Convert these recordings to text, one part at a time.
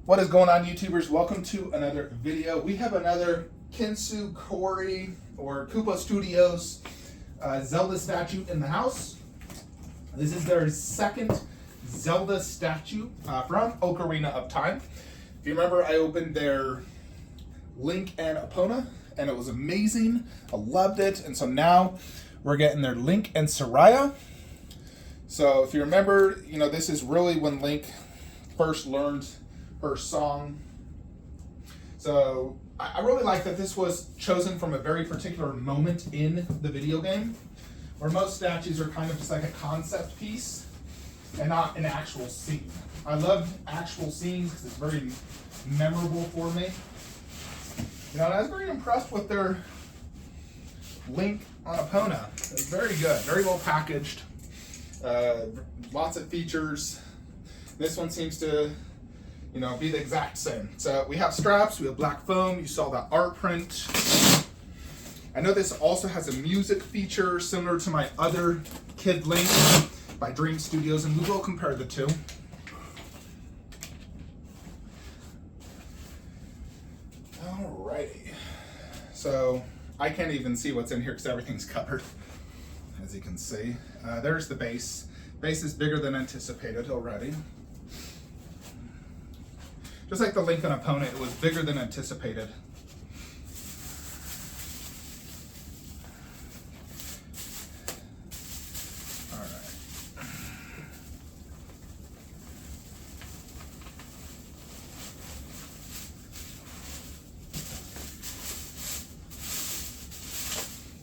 What is going on, YouTubers? Welcome to another video. We have another KINTSUKUROI or Kuppo Studios Zelda statue in the house. This is their second Zelda statue from Ocarina of Time. If you remember, I opened their Link and Epona, and it was amazing. I loved it, and so now we're getting their Link and Soraya. So if you remember, this is really when Link first learned her song. So I really like that this was chosen from a very particular moment in the video game, where most statues are kind of just like a concept piece and not an actual scene. I love actual scenes because it's very memorable for me. And I was very impressed with their Link on Epona. It's very good, very well packaged. Lots of features. This one seems to, be the exact same. So we have straps, we have black foam. You saw that art print. I know this also has a music feature similar to my other Kid Link by Dream Studios, and we will compare the two. Alrighty. So I can't even see what's in here because everything's covered, as you can see. There's the base. Base is bigger than anticipated already. Just like the Link and Epona, it was bigger than anticipated. All right.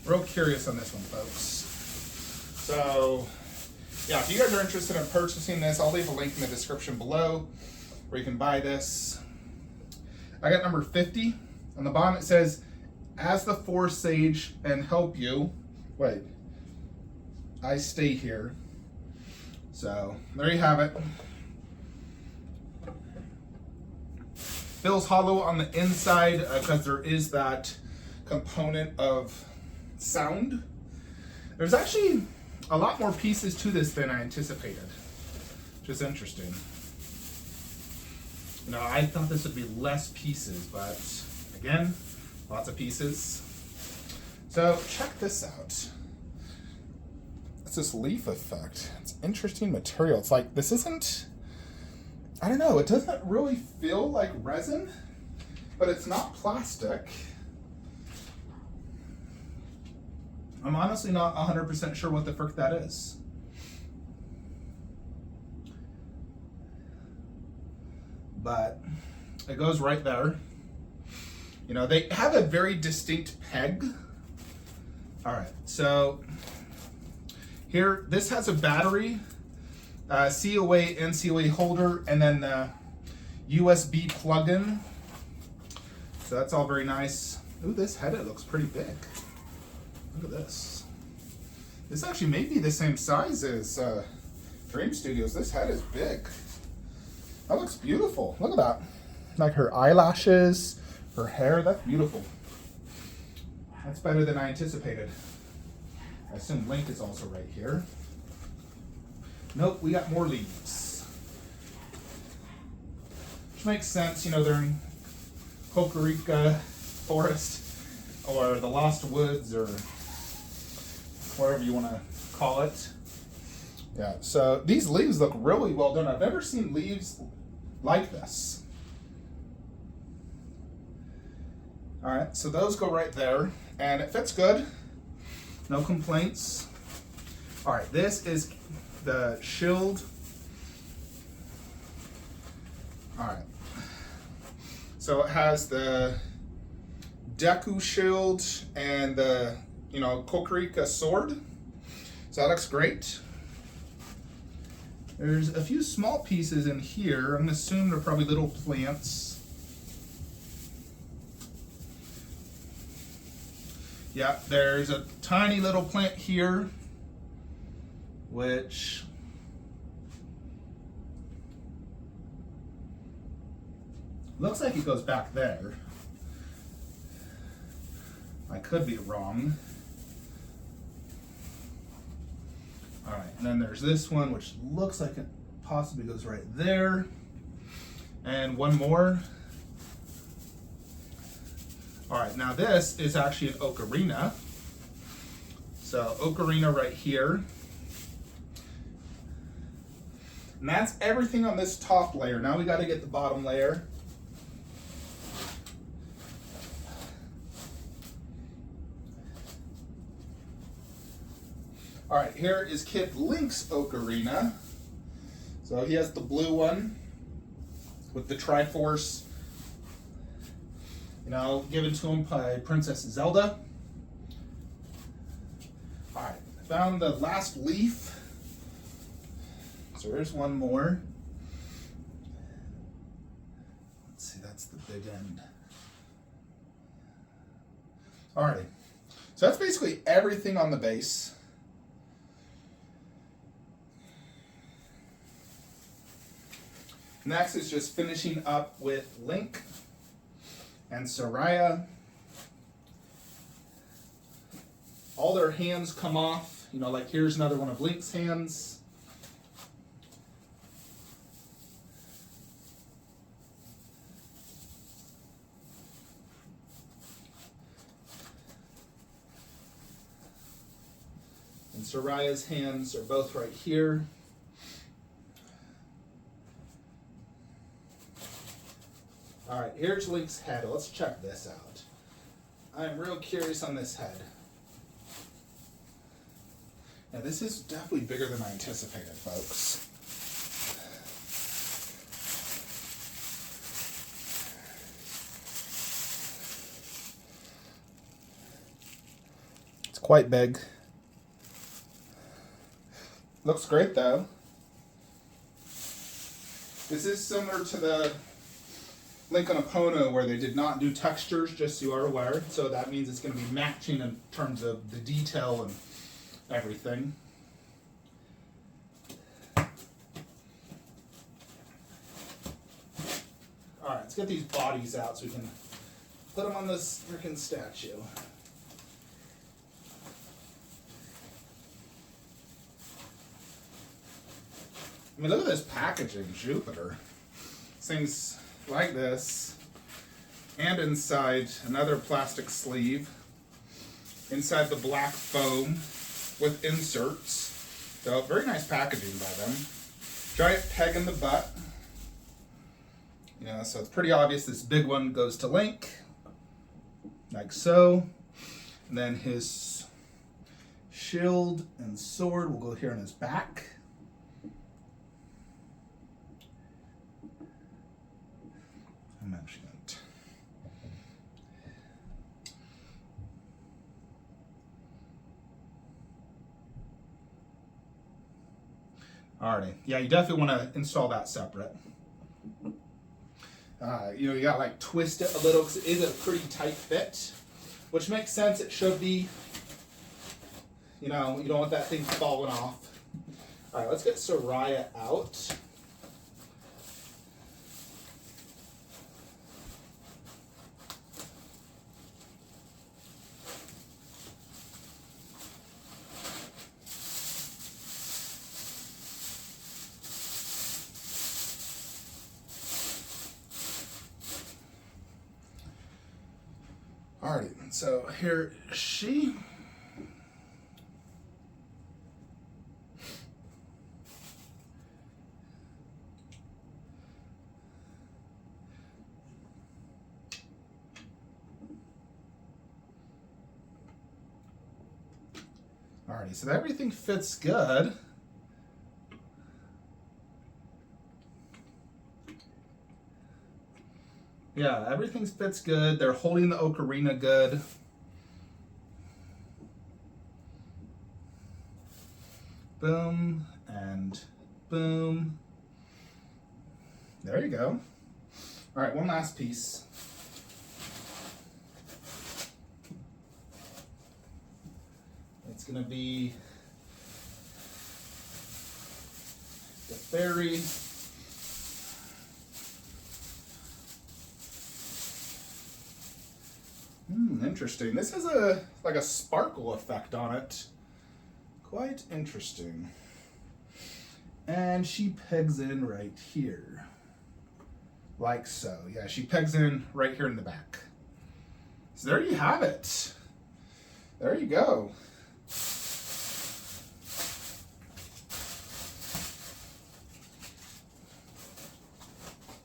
Real curious on this one, folks. So, yeah, if you guys are interested in purchasing this, I'll leave a link in the description below where you can buy this. I got number 50. On the bottom it says, "As the Force Sage and help you." Wait. I stay here. So, there you have it. Feels hollow on the inside because there is that component of sound. There's actually a lot more pieces to this than I anticipated, which is interesting. I thought this would be less pieces, but again, lots of pieces. So check this out. It's this leaf effect. It's interesting material. It's like, this isn't, I don't know, it doesn't really feel like resin, but it's not plastic. I'm honestly not 100% sure what the frick that is. But it goes right there. They have a very distinct peg. All right, so here, this has a battery, COA and COA holder, and then the USB plug-in. So that's all very nice. Ooh, this head, it looks pretty big. Look at this. This actually may be the same size as Dream Studios. This head is big. That looks beautiful. Look at that. Like her eyelashes, her hair, that's beautiful. That's better than I anticipated. I assume Link is also right here. Nope, we got more leaves. Which makes sense, they're in Ocarina Forest, or the Lost Woods, or whatever you want to call it. Yeah, so these leaves look really well done. I've never seen leaves like this. All right, so those go right there, and it fits good. No complaints. All right, this is the shield. All right. So it has the Deku shield and the, Ocarina sword. So that looks great. There's a few small pieces in here. I'm gonna assume they're probably little plants. Yeah, there's a tiny little plant here, which looks like it goes back there. I could be wrong. All right, and then there's this one, which looks like it possibly goes right there. And one more. All right, now this is actually an ocarina. So ocarina right here. And that's everything on this top layer. Now we got to get the bottom layer. All right, here is Kid Link's ocarina. So he has the blue one with the Triforce, you know, given to him by Princess Zelda. All right, I found the last leaf. So there's one more. Let's see, that's the big end. All right, so that's basically everything on the base. Next is just finishing up with Link and Soraya. All their hands come off. You know, like here's another one of Link's hands. And Soraya's hands are both right here. All right, here's Link's head. Let's check this out. I'm real curious on this head. Now this is definitely bigger than I anticipated, folks. It's quite big. Looks great though. This is similar to the Link on Epona where they did not do textures, just so you are aware. So that means it's going to be matching in terms of the detail and everything. Alright, let's get these bodies out so we can put them on this freaking statue. I mean, look at this packaging, Jupiter. This thing's like this, and inside another plastic sleeve, inside the black foam with inserts. So very nice packaging by them. Giant peg in the butt. You know, so it's pretty obvious this big one goes to Link, like so. And then his shield and sword will go here on his back. Management. Alrighty, yeah, you definitely want to install that separate. You know, you gotta like twist it a little because it is a pretty tight fit, which makes sense. It should be. You know, you don't want that thing falling off. All right, let's get Soraya out. Alrighty, so here is she. Alrighty, so everything fits good. Yeah, everything fits good. They're holding the ocarina good. Boom and boom. There you go. All right, one last piece. It's gonna be the fairy. Interesting. This has like a sparkle effect on it. Quite interesting. And she pegs in right here. like so. Yeah, she pegs in right here in the back. So there you have it. There you go.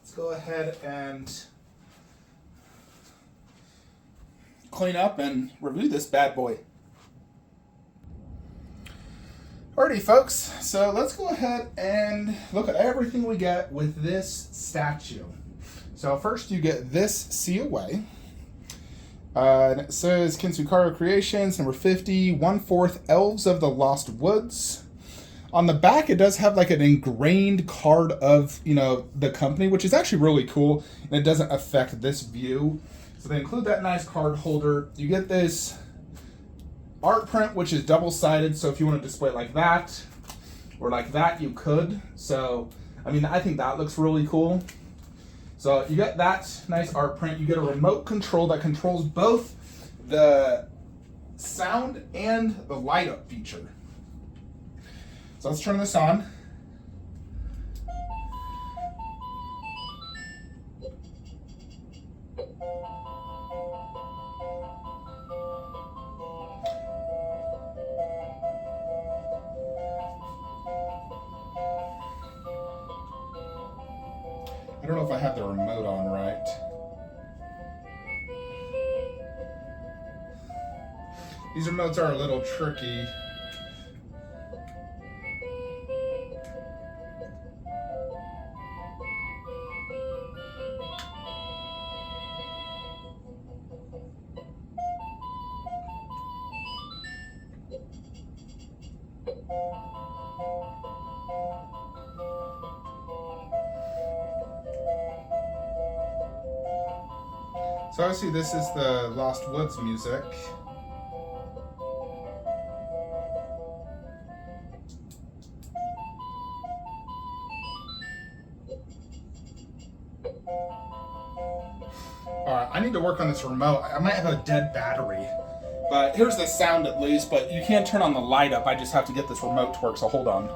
Let's go ahead and clean up and review this bad boy. Alrighty folks, so let's go ahead and look at everything we get with this statue. So first you get this COA. And it says KINTSUKUROI Creations, number 50, 1/4 Elves of the Lost Woods. On the back it does have like an ingrained card of, you know, the company, which is actually really cool, and it doesn't affect this view. So they include that nice card holder. You get this art print, which is double-sided, so if you want to display it like that or like that, you could. So, I mean, I think that looks really cool. So you get that nice art print. You get a remote control that controls both the sound and the light up feature. So let's turn this on. I don't know if I have the remote on right. These remotes are a little tricky. So obviously this is the Lost Woods music. Alright, I need to work on this remote. I might have a dead battery. But here's the sound at least, but you can't turn on the light up. I just have to get this remote to work, so hold on.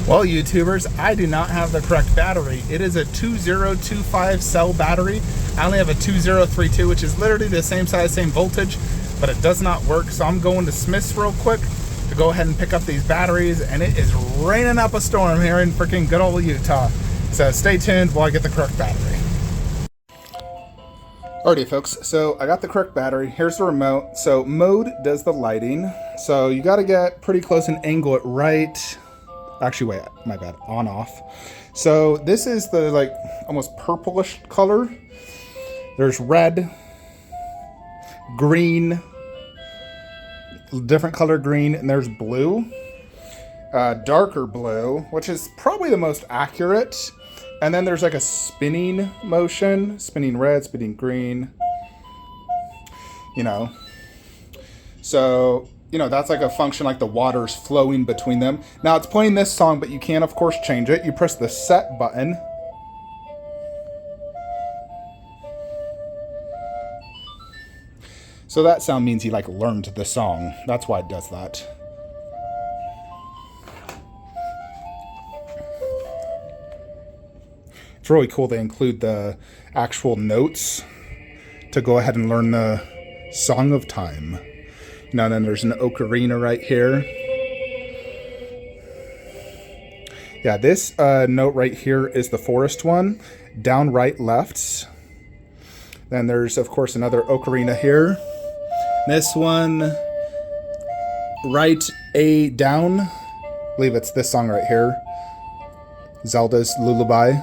Well, YouTubers, I do not have the correct battery. It is a 2025 cell battery. I only have a 2032, which is literally the same size, same voltage, but it does not work. So I'm going to Smith's real quick to go ahead and pick up these batteries, and it is raining up a storm here in freaking good old Utah. So stay tuned while I get the correct battery. Alrighty folks, so I got the correct battery. Here's the remote. So mode does the lighting. So you gotta get pretty close and angle it right. Actually, wait, my bad, on off. So this is the like almost purplish color. There's red, green, different color green, and there's blue, darker blue, which is probably the most accurate. And then there's like a spinning motion, spinning red, spinning green, you know. So, you know, that's like a function like the water's flowing between them. Now it's playing this song, but you can of course change it. You press the set button. So that sound means he like learned the song. That's why it does that. It's really cool they include the actual notes to go ahead and learn the Song of Time. Now then there's an ocarina right here. Yeah, this note right here is the forest one. Down, right, left. Then there's of course another ocarina here. This one, right, A, down. I believe it's this song right here. Zelda's Lullaby.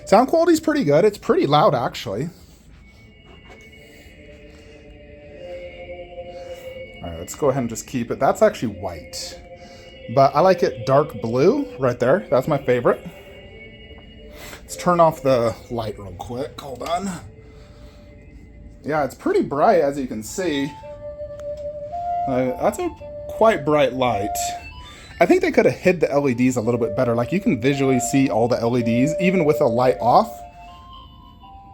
Sound quality's pretty good. It's pretty loud actually. Alright, let's go ahead and just keep it. That's actually white. But I like it dark blue right there. That's my favorite. Let's turn off the light real quick. Hold on. Yeah, it's pretty bright as you can see. That's a quite bright light. I think they could have hid the LEDs a little bit better. Like you can visually see all the LEDs, even with the light off.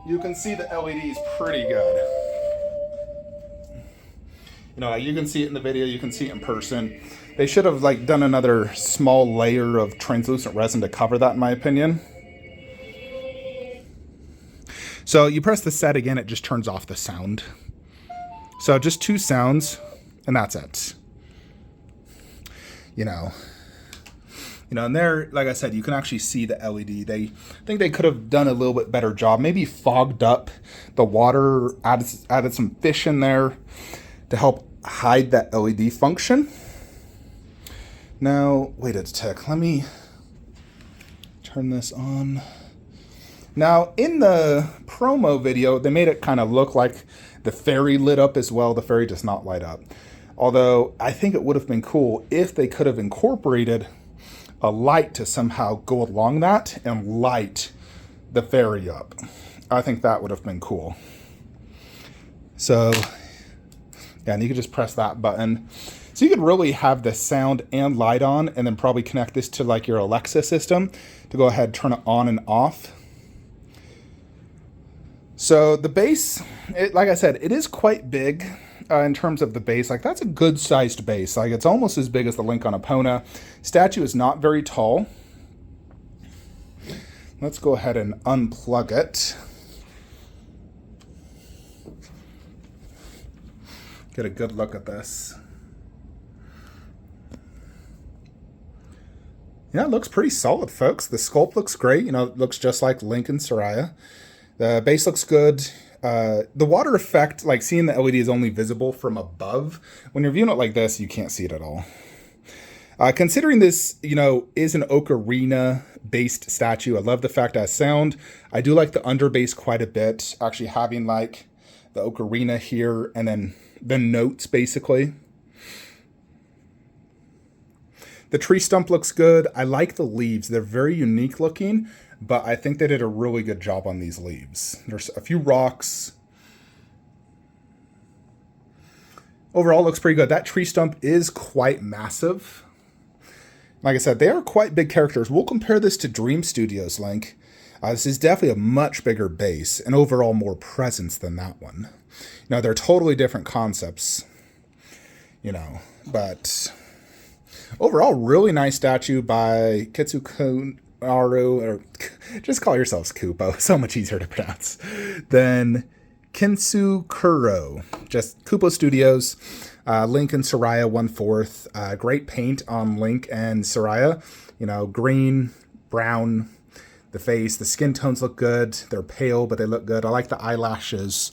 You can see the LEDs pretty good. You know, you can see it in the video, you can see it in person. They should have like done another small layer of translucent resin to cover that, in my opinion. So you press the set again, it just turns off the sound. So just 2 sounds, and that's it. You know, and there, like I said, you can actually see the LED. I think they could have done a little bit better job. Maybe fogged up the water, added some fish in there to help hide that LED function. Now, wait a tick. Let me turn this on. Now, in the promo video, they made it kind of look like the fairy lit up as well. The fairy does not light up. Although, I think it would have been cool if they could have incorporated a light to somehow go along that and light the fairy up. I think that would have been cool. So, yeah, and you could just press that button. So you could really have the sound and light on, and then probably connect this to like your Alexa system to go ahead and turn it on and off. So the base, like I said, it is quite big in terms of the base. Like, that's a good sized base. Like, it's almost as big as the Link on Epona. Statue is not very tall. Let's go ahead and unplug it. Get a good look at this. Yeah, it looks pretty solid, folks. The sculpt looks great. You know, it looks just like Link and Soraya. The base looks good. The water effect, like seeing the LED is only visible from above. When you're viewing it like this, you can't see it at all. Considering this, you know, is an ocarina-based statue, I love the fact it has sound. I do like the underbass quite a bit, actually having like the ocarina here and then the notes, basically. The tree stump looks good. I like the leaves. They're very unique looking, but I think they did a really good job on these leaves. There's a few rocks. Overall, looks pretty good. That tree stump is quite massive. Like I said, they are quite big characters. We'll compare this to Dream Studios Link. This is definitely a much bigger base and overall more presence than that one. You know, they're totally different concepts, you know, but overall, really nice statue by KINTSUKUROI, or just call yourselves Kuppo, so much easier to pronounce than KINTSUKUROI. Just Kuppo Studios, Link and Soraya 1/4. Great paint on Link and Soraya. You know, green, brown, the face, the skin tones look good. They're pale, but they look good. I like the eyelashes.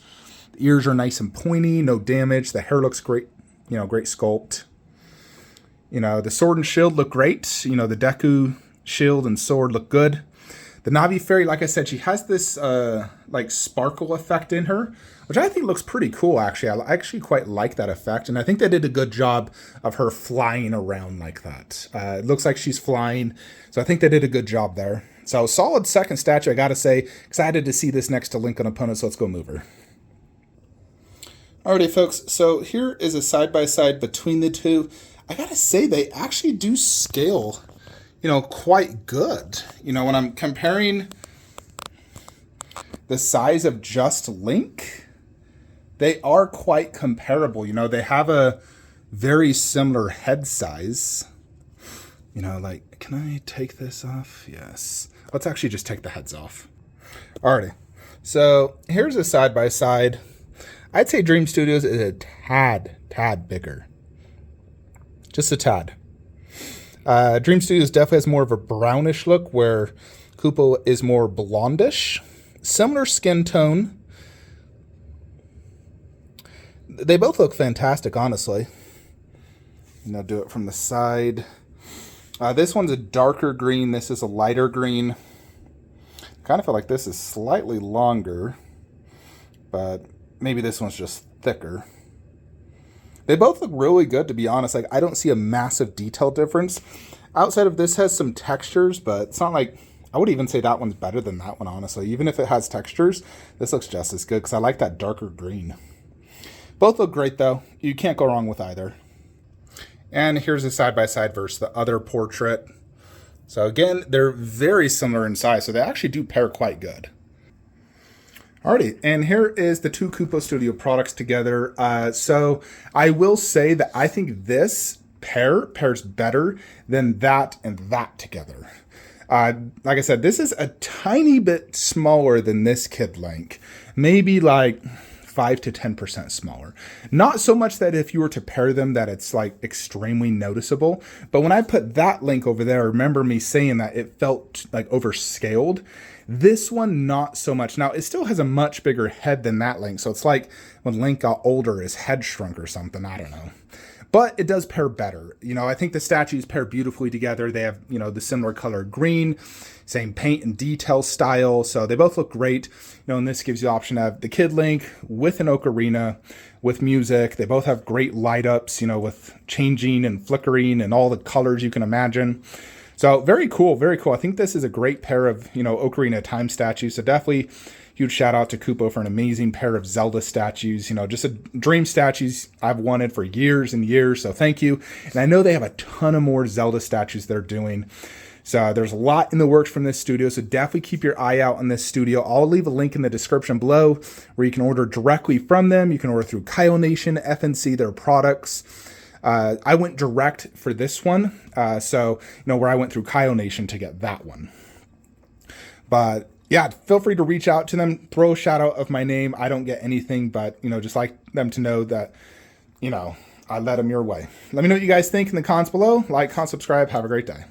The ears are nice and pointy, no damage. The hair looks great, you know, great sculpt. You know, the sword and shield look great. You know, the Deku shield and sword look good. The Navi Fairy, like I said, she has this like sparkle effect in her, which I think looks pretty cool, actually. I actually quite like that effect, and I think they did a good job of her flying around like that. It looks like she's flying, so I think they did a good job there. So solid second statue, I gotta say. Excited to see this next to Link on Epona, so let's go move her. Alrighty, folks, so here is a side-by-side between the two. I gotta say, they actually do scale, you know, quite good. You know, when I'm comparing the size of just Link, they are quite comparable. You know, they have a very similar head size. You know, like, can I take this off? Yes. Let's actually just take the heads off. Alrighty. So here's a side-by-side. I'd say Dream Studios is a tad bigger. Just a tad. Dream Studios definitely has more of a brownish look, where Kuppo is more blondish. Similar skin tone. They both look fantastic, honestly. And I'll do it from the side. This one's a darker green. This is a lighter green. Kind of feel like this is slightly longer, but maybe this one's just thicker. They both look really good, to be honest. Like, I don't see a massive detail difference. Outside of this has some textures, but it's not like, I would even say that one's better than that one, honestly. Even if it has textures, this looks just as good because I like that darker green. Both look great, though. You can't go wrong with either. And here's a side-by-side versus the other portrait. So again, they're very similar in size, so they actually do pair quite good. Alrighty, and here is the two Kuppo Studio products together. So I will say that I think this pairs better than that and that together. Like I said, this is a tiny bit smaller than this Kid Link, maybe like 5 to 10% smaller. Not so much that if you were to pair them that it's like extremely noticeable, but when I put that Link over there, remember me saying that it felt like overscaled. This one, not so much. Now, it still has a much bigger head than that Link, so it's like when Link got older, his head shrunk or something, I don't know. But it does pair better. You know, I think the statues pair beautifully together. They have, you know, the similar color green, same paint and detail style. So they both look great. You know, and this gives you the option to have the Kid Link with an ocarina, with music. They both have great light ups, you know, with changing and flickering and all the colors you can imagine. So very cool, very cool. I think this is a great pair of, you know, Ocarina of Time statues. So definitely huge shout out to Kuppo for an amazing pair of Zelda statues. You know, just a dream statues I've wanted for years and years. So thank you. And I know they have a ton of more Zelda statues they're doing. So there's a lot in the works from this studio. So definitely keep your eye out on this studio. I'll leave a link in the description below where you can order directly from them. You can order through Kyo Nation, FNC, their products. I went direct for this one. So, you know, where I went through Kyo Nation to get that one. But yeah, feel free to reach out to them, throw a shout out of my name. I don't get anything, but, you know, just like them to know that, you know, I led them your way. Let me know what you guys think in the comments below. Like, comment, subscribe. Have a great day.